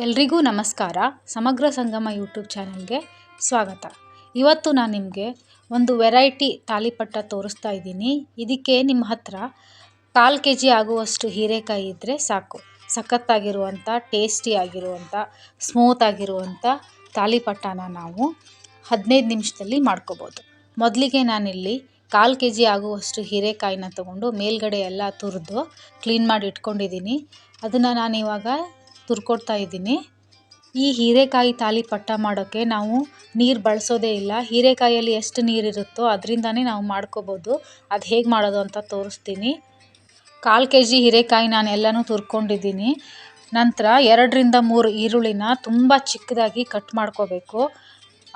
ಎಲ್ರಿಗೂ ನಮಸ್ಕಾರ. ಸಮಗ್ರ ಸಂಗಮ ಯೂಟ್ಯೂಬ್ ಚಾನಲ್ಗೆ ಸ್ವಾಗತ. ಇವತ್ತು ನಾನು ನಿಮಗೆ ಒಂದು ವೆರೈಟಿ ತಾಲಿಪಟ್ಟ ತೋರಿಸ್ತಾ ಇದ್ದೀನಿ. ಇದಕ್ಕೆ ನಿಮ್ಮ ಹತ್ರ 1/4 kg ಆಗುವಷ್ಟು ಹೀರೆಕಾಯಿ ಇದ್ದರೆ ಸಾಕು. ಸಖತ್ತಾಗಿರುವಂಥ, ಟೇಸ್ಟಿಯಾಗಿರುವಂಥ, ಸ್ಮೂತ್ ಆಗಿರುವಂಥ ತಾಲಿಪಟ್ಟನ ನಾವು 15 ನಿಮಿಷದಲ್ಲಿ ಮಾಡ್ಕೋಬೋದು. ಮೊದಲಿಗೆ ನಾನಿಲ್ಲಿ 1/4 kg ಆಗುವಷ್ಟು ಹೀರೆಕಾಯಿನ ತೊಗೊಂಡು ಮೇಲ್ಗಡೆ ಎಲ್ಲ ತುರಿದು ಕ್ಲೀನ್ ಮಾಡಿ ಇಟ್ಕೊಂಡಿದ್ದೀನಿ. ಅದನ್ನು ನಾನಿವಾಗ ತುರ್ಕೊಡ್ತಾ ಇದ್ದೀನಿ. ಈ ಹೀರೆಕಾಯಿ ತಾಲಿಪಟ್ಟ ಮಾಡೋಕ್ಕೆ ನಾವು ನೀರು ಬಳಸೋದೇ ಇಲ್ಲ. ಹೀರೆಕಾಯಲ್ಲಿ ಎಷ್ಟು ನೀರಿರುತ್ತೋ ಅದರಿಂದನೇ ನಾವು ಮಾಡ್ಕೋಬೋದು. ಅದು ಹೇಗೆ ಮಾಡೋದು ಅಂತ ತೋರಿಸ್ತೀನಿ. 1/4 kg ಹೀರೆಕಾಯಿ ನಾನು ಎಲ್ಲನೂ ತುರ್ಕೊಂಡಿದ್ದೀನಿ. ನಂತರ 2ರಿಂದ 3 ಈರುಳ್ಳಿನ ತುಂಬ ಚಿಕ್ಕದಾಗಿ ಕಟ್ ಮಾಡ್ಕೋಬೇಕು.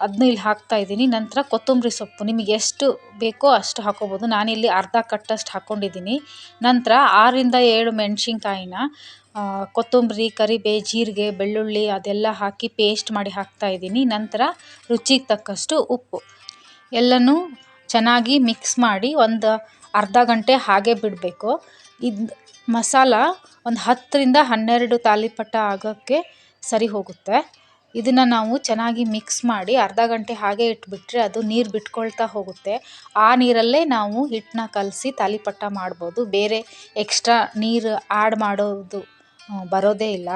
ಅದನ್ನ ಇಲ್ಲಿ ಹಾಕ್ತಾ ಇದ್ದೀನಿ. ನಂತರ ಕೊತ್ತಂಬರಿ ಸೊಪ್ಪು ನಿಮಗೆ ಎಷ್ಟು ಬೇಕೋ ಅಷ್ಟು ಹಾಕೋಬೋದು. ನಾನಿಲ್ಲಿ ಅರ್ಧ ಕಟ್ಟಷ್ಟು ಹಾಕ್ಕೊಂಡಿದ್ದೀನಿ. ನಂತರ 6ರಿಂದ 7 ಮೆಣಸಿನ್ಕಾಯಿನ ಕೊತ್ತಂಬರಿ, ಕರಿಬೇವು, ಜೀರಿಗೆ, ಬೆಳ್ಳುಳ್ಳಿ ಅದೆಲ್ಲ ಹಾಕಿ ಪೇಸ್ಟ್ ಮಾಡಿ ಹಾಕ್ತಾ ಇದ್ದೀನಿ. ನಂತರ ರುಚಿಗೆ ತಕ್ಕಷ್ಟು ಉಪ್ಪು ಎಲ್ಲನೂ ಚೆನ್ನಾಗಿ ಮಿಕ್ಸ್ ಮಾಡಿ ಒಂದು ಅರ್ಧ ಗಂಟೆ ಹಾಗೆ ಬಿಡಬೇಕು. ಇದು ಮಸಾಲ ಒಂದು 10ರಿಂದ 12 ತಾಲಿಪಟ್ಟ ಆಗೋಕ್ಕೆ ಸರಿ ಹೋಗುತ್ತೆ. ಇದನ್ನು ನಾವು ಚೆನ್ನಾಗಿ ಮಿಕ್ಸ್ ಮಾಡಿ ಅರ್ಧ ಗಂಟೆ ಹಾಗೆ ಇಟ್ಬಿಟ್ರೆ ಅದು ನೀರು ಬಿಟ್ಕೊಳ್ತಾ ಹೋಗುತ್ತೆ. ಆ ನೀರಲ್ಲೇ ನಾವು ಹಿಟ್ಟನ್ನ ಕಲಸಿ ತಾಲಿಪಟ್ಟ ಮಾಡ್ಬೋದು. ಬೇರೆ ಎಕ್ಸ್ಟ್ರಾ ನೀರು ಆ್ಯಡ್ ಮಾಡೋದು ಬರೋದೇ ಇಲ್ಲ.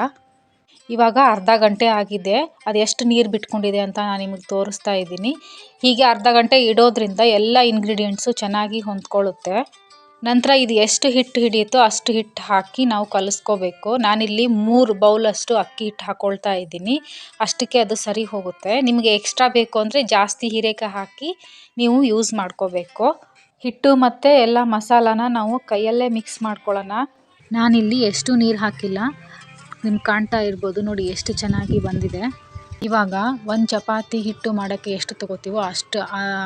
ಇವಾಗ ಅರ್ಧ ಗಂಟೆ ಆಗಿದೆ. ಅದು ಎಷ್ಟು ನೀರು ಬಿಟ್ಕೊಂಡಿದೆ ಅಂತ ನಾನು ನಿಮಗೆ ತೋರಿಸ್ತಾ ಇದ್ದೀನಿ. ಹೀಗೆ ಅರ್ಧ ಗಂಟೆ ಇಡೋದ್ರಿಂದ ಎಲ್ಲ ಇಂಗ್ರೀಡಿಯೆಂಟ್ಸು ಚೆನ್ನಾಗಿ ಹೊಂದ್ಕೊಳ್ಳುತ್ತೆ. ನಂತರ ಇದು ಎಷ್ಟು ಹಿಟ್ಟು ಹಿಡಿಯುತ್ತೋ ಅಷ್ಟು ಹಿಟ್ಟು ಹಾಕಿ ನಾವು ಕಲಿಸ್ಕೋಬೇಕು. ನಾನಿಲ್ಲಿ 3 ಬೌಲಷ್ಟು ಅಕ್ಕಿ ಹಿಟ್ಟು ಹಾಕ್ಕೊಳ್ತಾ ಇದ್ದೀನಿ. ಅಷ್ಟಕ್ಕೆ ಅದು ಸರಿ ಹೋಗುತ್ತೆ. ನಿಮಗೆ ಎಕ್ಸ್ಟ್ರಾ ಬೇಕು ಅಂದರೆ ಜಾಸ್ತಿ ಹೀರೆಕಾಯಿ ಹಾಕಿ ನೀವು ಯೂಸ್ ಮಾಡ್ಕೋಬೇಕು. ಹಿಟ್ಟು ಮತ್ತು ಎಲ್ಲ ಮಸಾಲಾನ ನಾವು ಕೈಯಲ್ಲೇ ಮಿಕ್ಸ್ ಮಾಡ್ಕೊಳ್ಳೋಣ. ನಾನಿಲ್ಲಿ ಎಷ್ಟು ನೀರು ಹಾಕಿಲ್ಲ, ನಿಮ್ಗೆ ಕಾಣ್ತಾ ಇರ್ಬೋದು ನೋಡಿ ಎಷ್ಟು ಚೆನ್ನಾಗಿ ಬಂದಿದೆ. ಇವಾಗ ಒಂದು ಚಪಾತಿ ಹಿಟ್ಟು ಮಾಡೋಕ್ಕೆ ಎಷ್ಟು ತೊಗೋತೀವೋ ಅಷ್ಟು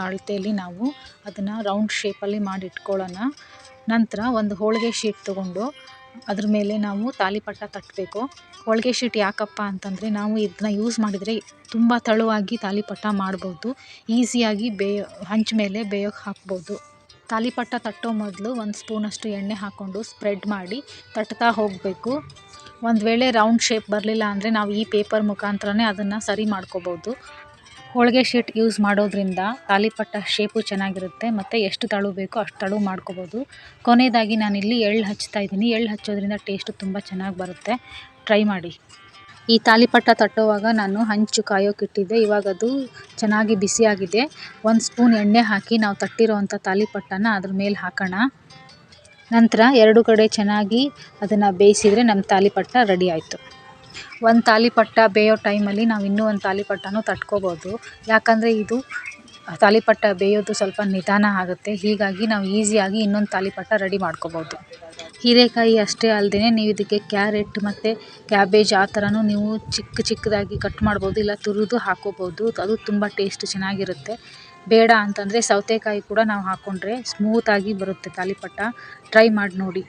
ಅಳತೆಯಲ್ಲಿ ನಾವು ಅದನ್ನು ರೌಂಡ್ ಶೇಪಲ್ಲಿ ಮಾಡಿ ಇಟ್ಕೊಳ್ಳೋಣ. ನಂತರ ಒಂದು ಹೋಳಿಗೆ ಶೀಟ್ ತೊಗೊಂಡು ಅದ್ರ ಮೇಲೆ ನಾವು ತಾಲಿಪಟ್ಟ ತಟ್ಟಬೇಕು. ಹೋಳಿಗೆ ಶೀಟ್ ಯಾಕಪ್ಪ ಅಂತಂದರೆ ನಾವು ಇದನ್ನ ಯೂಸ್ ಮಾಡಿದರೆ ತುಂಬ ತೆಳುವಾಗಿ ತಾಲಿಪಟ್ಟ ಮಾಡ್ಬೋದು. ಈಸಿಯಾಗಿ ಹಂಚ್ ಮೇಲೆ ಬೇಯೋಕ್ಕೆ ಹಾಕ್ಬೋದು. ತಾಲಿಪಟ್ಟ ತಟ್ಟೋ ಮೊದಲು 1 ಸ್ಪೂನಷ್ಟು ಎಣ್ಣೆ ಹಾಕ್ಕೊಂಡು ಸ್ಪ್ರೆಡ್ ಮಾಡಿ ತಟ್ತಾ ಹೋಗಬೇಕು. ಒಂದು ವೇಳೆ ರೌಂಡ್ ಶೇಪ್ ಬರಲಿಲ್ಲ ಅಂದರೆ ನಾವು ಈ ಪೇಪರ್ ಮುಖಾಂತರನೇ ಅದನ್ನು ಸರಿ ಮಾಡ್ಕೋಬೋದು. ಹೋಳಿಗೆ ಶೀಟ್ ಯೂಸ್ ಮಾಡೋದ್ರಿಂದ ತಾಲಿಪಟ್ಟ ಶೇಪು ಚೆನ್ನಾಗಿರುತ್ತೆ ಮತ್ತು ಎಷ್ಟು ತೆಳು ಬೇಕೋ ಅಷ್ಟು ತೆಳು ಮಾಡ್ಕೋಬೋದು. ಕೊನೆಯದಾಗಿ ನಾನಿಲ್ಲಿ ಎಳ್ಳು ಹಚ್ತಾ ಇದ್ದೀನಿ. ಎಳ್ಳು ಹಚ್ಚೋದ್ರಿಂದ ಟೇಸ್ಟು ತುಂಬ ಚೆನ್ನಾಗಿ ಬರುತ್ತೆ. ಟ್ರೈ ಮಾಡಿ. ಈ ತಾಲಿಪಟ್ಟ ತಟ್ಟುವಾಗ ನಾನು ಹಂಚು ಕಾಯೋಕ್ಕಿಟ್ಟಿದ್ದೆ. ಇವಾಗ ಅದು ಚೆನ್ನಾಗಿ ಬಿಸಿಯಾಗಿದೆ. 1 ಸ್ಪೂನ್ ಎಣ್ಣೆ ಹಾಕಿ ನಾವು ತಟ್ಟಿರೋವಂಥ ತಾಲಿಪಟ್ಟನ ಅದ್ರ ಮೇಲೆ ಹಾಕೋಣ. ನಂತರ 2 ಕಡೆ ಚೆನ್ನಾಗಿ ಅದನ್ನು ಬೇಯಿಸಿದರೆ ನಮ್ಮ ತಾಲಿಪಟ್ಟ ರೆಡಿ ಆಯಿತು. ಒಂದು ತಾಲಿಪಟ್ಟ ಬೇಯೋ ಟೈಮಲ್ಲಿ ನಾವು ಇನ್ನೂ ಒಂದು ತಾಲಿಪಟ್ಟನೂ ತಟ್ಕೋಬೋದು. ಯಾಕಂದರೆ ಇದು ತಾಲಿಪಟ್ಟ ಬೇಯೋದು ಸ್ವಲ್ಪ ನಿಧಾನ ಆಗುತ್ತೆ. ಹೀಗಾಗಿ ನಾವು ಈಸಿಯಾಗಿ ಇನ್ನೊಂದು ತಾಲಿಪಟ್ಟ ರೆಡಿ ಮಾಡ್ಕೋಬೋದು. ಹೀರೆಕಾಯಿ ಅಷ್ಟೇ ಅಲ್ಲದೆ ನೀವು ಇದಕ್ಕೆ ಕ್ಯಾರೆಟ್ ಮತ್ತು ಕ್ಯಾಬೇಜ್ ಆ ಥರನೂ ನೀವು ಚಿಕ್ಕದಾಗಿ ಕಟ್ ಮಾಡ್ಬೋದು, ಇಲ್ಲ ತುರಿದು ಹಾಕ್ಕೋಬೋದು. ಅದು ತುಂಬ ಟೇಸ್ಟ್ ಚೆನ್ನಾಗಿರುತ್ತೆ. ಬೇಡ ಅಂತಂದರೆ ಸೌತೆಕಾಯಿ ಕೂಡ ನಾವು ಹಾಕ್ಕೊಂಡ್ರೆ ಸ್ಮೂತಾಗಿ ಬರುತ್ತೆ ತಾಲಿಪಟ್ಟ. ಟ್ರೈ ಮಾಡಿ ನೋಡಿ.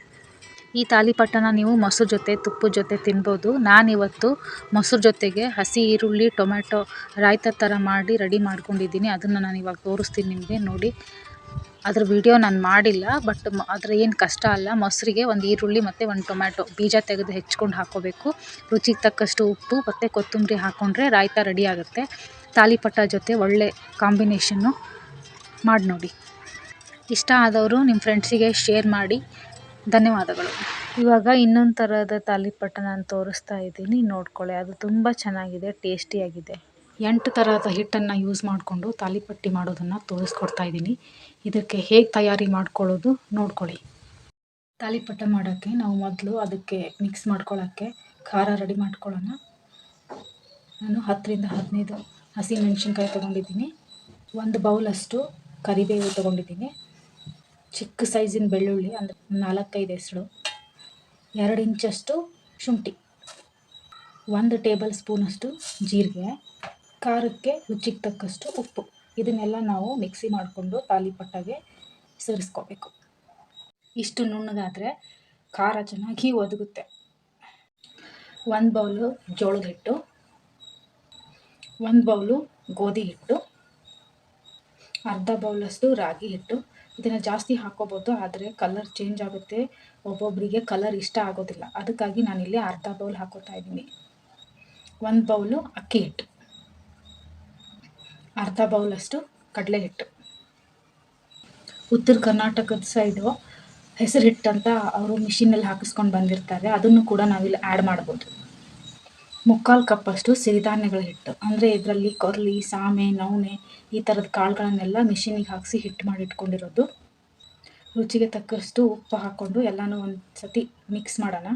ಈ ತಾಲಿಪಟ್ಟನ ನೀವು ಮೊಸರು ಜೊತೆ, ತುಪ್ಪದ ಜೊತೆ ತಿನ್ಬೋದು. ನಾನಿವತ್ತು ಮೊಸರು ಜೊತೆಗೆ ಹಸಿ ಈರುಳ್ಳಿ, ಟೊಮೆಟೊ ರಾಯ್ತ ಥರ ಮಾಡಿ ರೆಡಿ ಮಾಡ್ಕೊಂಡಿದ್ದೀನಿ. ಅದನ್ನು ನಾನು ಇವಾಗ ತೋರಿಸ್ತೀನಿ ನಿಮಗೆ ನೋಡಿ. ಅದ್ರ ವಿಡಿಯೋ ನಾನು ಮಾಡಿಲ್ಲ, ಬಟ್ ಅದ್ರ ಏನು ಕಷ್ಟ ಅಲ್ಲ. ಮೊಸರಿಗೆ 1 ಈರುಳ್ಳಿ ಮತ್ತು 1 ಟೊಮ್ಯಾಟೊ ಬೀಜ ತೆಗೆದು ಹೆಚ್ಕೊಂಡು ಹಾಕ್ಕೋಬೇಕು. ರುಚಿಗೆ ತಕ್ಕಷ್ಟು ಉಪ್ಪು ಮತ್ತು ಕೊತ್ತಂಬರಿ ಹಾಕ್ಕೊಂಡ್ರೆ ರಾಯ್ತ ರೆಡಿ ಆಗುತ್ತೆ. ತಾಲಿಪಟ್ಟ ಜೊತೆ ಒಳ್ಳೆ ಕಾಂಬಿನೇಷನ್ನು. ಮಾಡಿ ನೋಡಿ. ಇಷ್ಟ ಆದವರು ನಿಮ್ಮ ಫ್ರೆಂಡ್ಸಿಗೆ ಶೇರ್ ಮಾಡಿ. ಧನ್ಯವಾದಗಳು. ಇವಾಗ ಇನ್ನೊಂದು ಥರದ ತಾಲಿಪಟ್ಟ ನಾನು ತೋರಿಸ್ತಾ ಇದ್ದೀನಿ, ನೋಡ್ಕೊಳ್ಳಿ. ಅದು ತುಂಬ ಚೆನ್ನಾಗಿದೆ, ಟೇಸ್ಟಿಯಾಗಿದೆ. 8 ಥರದ ಹಿಟ್ಟನ್ನು ಯೂಸ್ ಮಾಡಿಕೊಂಡು ತಾಲಿಪಟ್ಟಿ ಮಾಡೋದನ್ನು ತೋರಿಸ್ಕೊಡ್ತಾ ಇದ್ದೀನಿ. ಇದಕ್ಕೆ ಹೇಗೆ ತಯಾರಿ ಮಾಡ್ಕೊಳ್ಳೋದು ನೋಡ್ಕೊಳ್ಳಿ. ತಾಲಿಪಟ್ಟ ಮಾಡೋಕ್ಕೆ ನಾವು ಮೊದಲು ಅದಕ್ಕೆ ಮಿಕ್ಸ್ ಮಾಡ್ಕೊಳ್ಳೋಕ್ಕೆ ಖಾರ ರೆಡಿ ಮಾಡ್ಕೊಳ್ಳೋಣ. ನಾನು 10ರಿಂದ 15 ಹಸಿ ಮೆಣಸಿನ್ಕಾಯಿ ತೊಗೊಂಡಿದ್ದೀನಿ. 1 ಬೌಲಷ್ಟು ಕರಿಬೇವು ತೊಗೊಂಡಿದ್ದೀನಿ. ಚಿಕ್ಕ ಸೈಜಿನ ಬೆಳ್ಳುಳ್ಳಿ ಅಂದರೆ 4-5 ಎಸಳು, 2 ಇಂಚಷ್ಟು ಶುಂಠಿ, 1 ಟೇಬಲ್ ಸ್ಪೂನಷ್ಟು ಜೀರಿಗೆ, ಖಾರಕ್ಕೆ ರುಚಿಗೆ ತಕ್ಕಷ್ಟು ಉಪ್ಪು. ಇದನ್ನೆಲ್ಲ ನಾವು ಮಿಕ್ಸಿ ಮಾಡಿಕೊಂಡು ತಾಲಿಪಟ್ಟಗೆ ಸೇರಿಸ್ಕೋಬೇಕು. ಇಷ್ಟು ನುಣ್ಣಗಾದರೆ ಖಾರ ಚೆನ್ನಾಗಿ ಒದಗುತ್ತೆ. 1 ಬೌಲು ಜೋಳದ ಹಿಟ್ಟು, 1 ಬೌಲು ಗೋಧಿ ಹಿಟ್ಟು, ಅರ್ಧ ಬೌಲಷ್ಟು ರಾಗಿ ಹಿಟ್ಟು. ಇದನ್ನು ಜಾಸ್ತಿ ಹಾಕ್ಕೋಬೋದು, ಆದರೆ ಕಲರ್ ಚೇಂಜ್ ಆಗುತ್ತೆ. ಒಬ್ಬೊಬ್ಬರಿಗೆ ಕಲರ್ ಇಷ್ಟ ಆಗೋದಿಲ್ಲ. ಅದಕ್ಕಾಗಿ ನಾನಿಲ್ಲಿ ಅರ್ಧ ಬೌಲ್ ಹಾಕ್ಕೋತಾ ಇದ್ದೀನಿ. 1 ಬೌಲು ಅಕ್ಕಿ ಹಿಟ್ಟು, ಅರ್ಧ ಬೌಲಷ್ಟು ಕಡಲೆ ಹಿಟ್ಟು. ಉತ್ತರ ಕರ್ನಾಟಕದ ಸೈಡು ಹೆಸರು ಹಿಟ್ಟು ಅಂತ ಅವರು ಮಿಷಿನಲ್ಲಿ ಹಾಕಿಸ್ಕೊಂಡು ಬಂದಿರ್ತಾರೆ, ಅದನ್ನು ಕೂಡ ನಾವಿಲ್ಲಿ ಆ್ಯಡ್ ಮಾಡ್ಬೋದು. 3/4 ಕಪ್ಪಷ್ಟು ಸಿರಿಧಾನ್ಯಗಳ ಹಿಟ್ಟು, ಅಂದರೆ ಇದರಲ್ಲಿ ಕೊರ್ಲಿ, ಸಾಮೆ, ನವಣೆ ಈ ಥರದ ಕಾಳುಗಳನ್ನೆಲ್ಲ ಮಿಷಿನಿಗೆ ಹಾಕಿಸಿ ಹಿಟ್ಟು ಮಾಡಿ ಇಟ್ಕೊಂಡಿರೋದು. ರುಚಿಗೆ ತಕ್ಕಷ್ಟು ಉಪ್ಪು ಹಾಕ್ಕೊಂಡು ಎಲ್ಲನೂ ಒಂದು ಸತಿ ಮಿಕ್ಸ್ ಮಾಡೋಣ.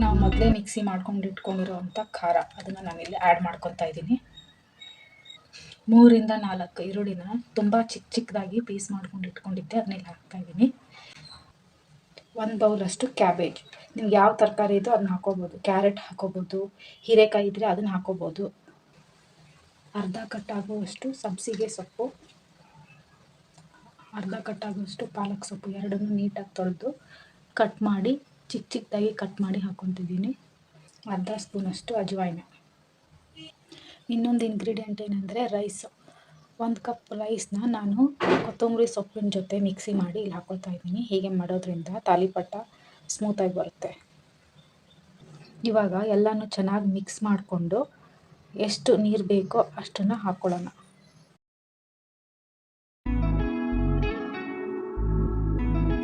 ನಾವು ಮೊದಲೇ ಮಿಕ್ಸಿ ಮಾಡ್ಕೊಂಡು ಇಟ್ಕೊಂಡಿರೋವಂಥ ಖಾರ, ಅದನ್ನು ನಾನಿಲ್ಲಿ ಆ್ಯಡ್ ಮಾಡ್ಕೊತಾ ಇದ್ದೀನಿ. 3 ಇಂದ 4 ಈರುಳ್ಳಿನ ತುಂಬ ಚಿಕ್ಕದಾಗಿ ಪೀಸ್ ಮಾಡ್ಕೊಂಡು ಇಟ್ಕೊಂಡಿದ್ದೆ, ಅದನ್ನೆಲ್ಲ ಹಾಕ್ತಾಯಿದ್ದೀನಿ. 1 ಬೌಲಷ್ಟು ಕ್ಯಾಬೇಜ್, ನಿಮ್ಗೆ ಯಾವ ತರಕಾರಿ ಇದೋ ಅದನ್ನ ಹಾಕೋಬೋದು. ಕ್ಯಾರೆಟ್ ಹಾಕೋಬೋದು, ಹೀರೆಕಾಯಿ ಇದ್ದರೆ ಅದನ್ನು ಹಾಕೋಬೋದು. ಅರ್ಧ ಕಟ್ಟಾಗುವಷ್ಟು ಸಬ್ಸಿಗೆ ಸೊಪ್ಪು, ಅರ್ಧ ಕಟ್ಟಾಗುವಷ್ಟು ಪಾಲಕ್ ಸೊಪ್ಪು, ಎರಡನ್ನೂ ನೀಟಾಗಿ ತೊಳೆದು ಕಟ್ ಮಾಡಿ ಚಿಕ್ಕದಾಗಿ ಕಟ್ ಮಾಡಿ ಹಾಕ್ಕೊತಿದ್ದೀನಿ. ಅರ್ಧ ಸ್ಪೂನಷ್ಟು ಅಜವಾಯಿನ. ಇನ್ನೊಂದು ಇಂಗ್ರೀಡಿಯೆಂಟ್ ಏನಂದರೆ ರೈಸು. 1 ಕಪ್ ರೈಸ್ನ ನಾನು ಕೊತ್ತಂಬರಿ ಸೊಪ್ಪಿನ ಜೊತೆ ಮಿಕ್ಸಿ ಮಾಡಿ ಇಲ್ಲಿ ಹಾಕ್ಕೊಳ್ತಾ ಇದ್ದೀನಿ. ಹೀಗೆ ಮಾಡೋದ್ರಿಂದ ತಾಲಿಪಟ್ಟ ಸ್ಮೂತಾಗಿ ಬರುತ್ತೆ. ಇವಾಗ ಎಲ್ಲನೂ ಚೆನ್ನಾಗಿ ಮಿಕ್ಸ್ ಮಾಡಿಕೊಂಡು ಎಷ್ಟು ನೀರು ಬೇಕೋ ಅಷ್ಟನ್ನು ಹಾಕ್ಕೊಳ್ಳೋಣ.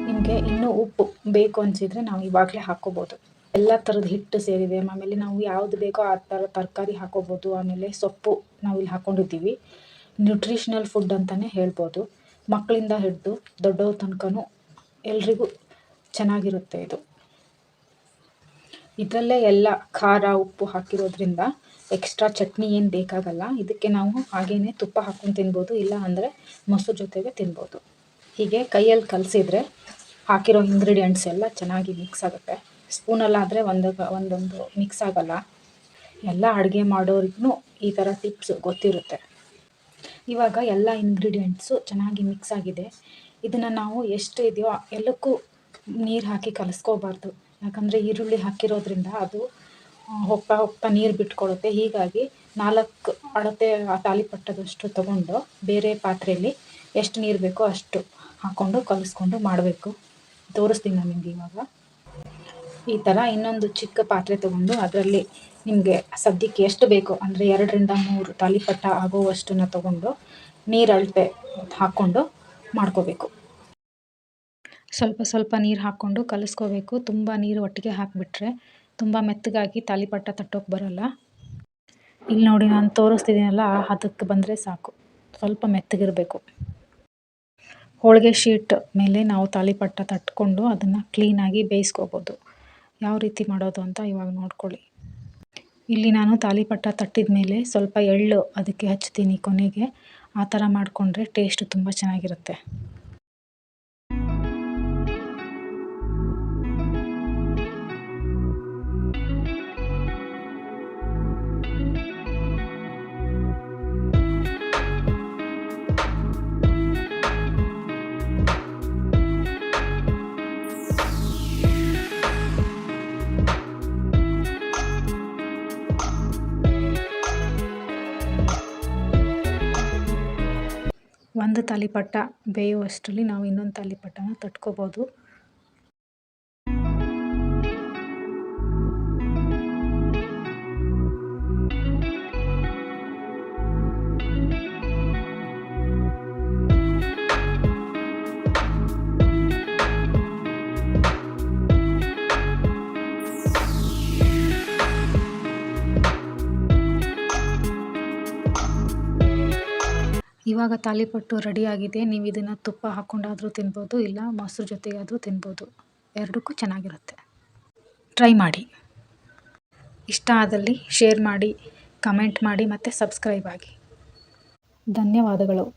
ನಿಮಗೆ ಇನ್ನೂ ಉಪ್ಪು ಬೇಕು ಅನಿಸಿದರೆ ನಾವು ಇವಾಗಲೇ ಹಾಕ್ಕೋಬೋದು. ಎಲ್ಲ ಥರದ ಹಿಟ್ಟು ಸೇರಿದೆ, ಆಮೇಲೆ ನಾವು ಯಾವುದು ಬೇಕೋ ಆ ಥರ ತರಕಾರಿ ಹಾಕ್ಕೋಬೋದು. ಆಮೇಲೆ ಸೊಪ್ಪು ನಾವಿಲ್ಲಿ ಹಾಕ್ಕೊಂಡಿದ್ದೀವಿ. ನ್ಯೂಟ್ರಿಷನಲ್ ಫುಡ್ ಅಂತಲೇ ಹೇಳ್ಬೋದು. ಮಕ್ಕಳಿಂದ ಹಿಡಿದು ದೊಡ್ಡವ್ರ ತನಕನೂ ಎಲ್ರಿಗೂ ಚೆನ್ನಾಗಿರುತ್ತೆ ಇದು. ಇದರಲ್ಲೇ ಎಲ್ಲ ಖಾರ ಉಪ್ಪು ಹಾಕಿರೋದ್ರಿಂದ ಎಕ್ಸ್ಟ್ರಾ ಚಟ್ನಿ ಏನು ಬೇಕಾಗಲ್ಲ. ಇದಕ್ಕೆ ನಾವು ಹಾಗೇ ತುಪ್ಪ ಹಾಕ್ಕೊಂಡು ತಿನ್ಬೋದು, ಇಲ್ಲ ಅಂದರೆ ಮೊಸರು ಜೊತೆಗೆ ತಿನ್ಬೋದು. ಹೀಗೆ ಕೈಯಲ್ಲಿ ಕಲಸಿದ್ರೆ ಹಾಕಿರೋ ಇಂಗ್ರೀಡಿಯೆಂಟ್ಸ್ ಎಲ್ಲ ಚೆನ್ನಾಗಿ ಮಿಕ್ಸ್ ಆಗುತ್ತೆ. ಸ್ಪೂನಲ್ಲಾದರೆ ಒಂದೊಂದು ಮಿಕ್ಸ್ ಆಗಲ್ಲ. ಎಲ್ಲ ಅಡುಗೆ ಮಾಡೋರಿಗೂ ಈ ಥರ ಟಿಪ್ಸ್ ಗೊತ್ತಿರುತ್ತೆ. ಇವಾಗ ಎಲ್ಲ ಇಂಗ್ರೀಡಿಯೆಂಟ್ಸು ಚೆನ್ನಾಗಿ ಮಿಕ್ಸ್ ಆಗಿದೆ. ಇದನ್ನು ನಾವು ಎಷ್ಟು ಇದೆಯೋ ಎಲ್ಲಕ್ಕೂ ನೀರು ಹಾಕಿ ಕಲಿಸ್ಕೋಬಾರ್ದು, ಯಾಕಂದರೆ ಈರುಳ್ಳಿ ಹಾಕಿರೋದ್ರಿಂದ ಅದು ಹೋಗ್ತಾ ನೀರು ಬಿಟ್ಕೊಳ್ಳುತ್ತೆ. ಹೀಗಾಗಿ 4 ಅಳತೆ ತಾಲಿಪಟ್ಟದಷ್ಟು ತೊಗೊಂಡು ಬೇರೆ ಪಾತ್ರೆಯಲ್ಲಿ ಎಷ್ಟು ನೀರು ಬೇಕೋ ಅಷ್ಟು ಹಾಕ್ಕೊಂಡು ಕಲಿಸ್ಕೊಂಡು ಮಾಡಬೇಕು. ತೋರಿಸ್ತೀನಿ ನಾನು ನಿಮಗೆ ಇವಾಗ. ಈ ಥರ ಇನ್ನೊಂದು ಚಿಕ್ಕ ಪಾತ್ರೆ ತೊಗೊಂಡು ಅದರಲ್ಲಿ ನಿಮಗೆ ಸದ್ಯಕ್ಕೆ ಎಷ್ಟು ಬೇಕೋ, ಅಂದರೆ 2 ರಿಂದ 3 ತಾಲಿಪಟ್ಟ ಆಗೋವಷ್ಟನ್ನು ತೊಗೊಂಡು ನೀರು ಅಳತೆ ಹಾಕ್ಕೊಂಡು ಮಾಡ್ಕೋಬೇಕು. ಸ್ವಲ್ಪ ನೀರು ಹಾಕ್ಕೊಂಡು ಕಲಿಸ್ಕೋಬೇಕು. ತುಂಬ ನೀರು ಒಟ್ಟಿಗೆ ಹಾಕಿಬಿಟ್ರೆ ತುಂಬ ಮೆತ್ತಗಾಗಿ ತಾಲಿಪಟ್ಟ ತಟ್ಟೋಕೆ ಬರೋಲ್ಲ. ಇಲ್ಲಿ ನೋಡಿ ನಾನು ತೋರಿಸ್ತಿದ್ದೀನಲ್ಲ, ಅದಕ್ಕೆ ಬಂದರೆ ಸಾಕು, ಸ್ವಲ್ಪ ಮೆತ್ತಗಿರಬೇಕು. ಹೋಳಿಗೆ ಶೀಟ್ ಮೇಲೆ ನಾವು ತಾಲಿಪಟ್ಟ ತಟ್ಕೊಂಡು ಅದನ್ನು ಕ್ಲೀನಾಗಿ ಬೇಯಿಸ್ಕೋಬೋದು. ಯಾವ ರೀತಿ ಮಾಡೋದು ಅಂತ ಇವಾಗ ನೋಡ್ಕೊಳ್ಳಿ. ಇಲ್ಲಿ ನಾನು ತಾಲಿಪಟ್ಟ ತಟ್ಟಿದ ಮೇಲೆ ಸ್ವಲ್ಪ ಎಳ್ಳು ಅದಕ್ಕೆ ಹಚ್ತೀನಿ ಕೊನೆಗೆ. ಆ ಥರ ಮಾಡಿಕೊಂಡ್ರೆ ಟೇಸ್ಟ್ ತುಂಬ ಚೆನ್ನಾಗಿರುತ್ತೆ. ಒಂದು ತಾಲಿಪಟ್ಟ ಬೇಯುವಷ್ಟರಲ್ಲಿ ನಾವು ಇನ್ನೊಂದು ತಾಲಿಪಟ್ಟನ ತಟ್ಕೋಬೋದು. ಇವಾಗ ತಾಲಿಪಟ್ಟು ರೆಡಿಯಾಗಿದೆ. ನೀವು ಇದನ್ನು ತುಪ್ಪ ಹಾಕ್ಕೊಂಡಾದರೂ ತಿನ್ಬೋದು, ಇಲ್ಲ ಮೊಸರು ಜೊತೆಗಾದರೂ ತಿನ್ಬೋದು. ಎರಡಕ್ಕೂ ಚೆನ್ನಾಗಿರುತ್ತೆ. ಟ್ರೈ ಮಾಡಿ. ಇಷ್ಟ ಆದಲ್ಲಿ ಶೇರ್ ಮಾಡಿ, ಕಮೆಂಟ್ ಮಾಡಿ ಮತ್ತು ಸಬ್ಸ್ಕ್ರೈಬ್ ಆಗಿ. ಧನ್ಯವಾದಗಳು.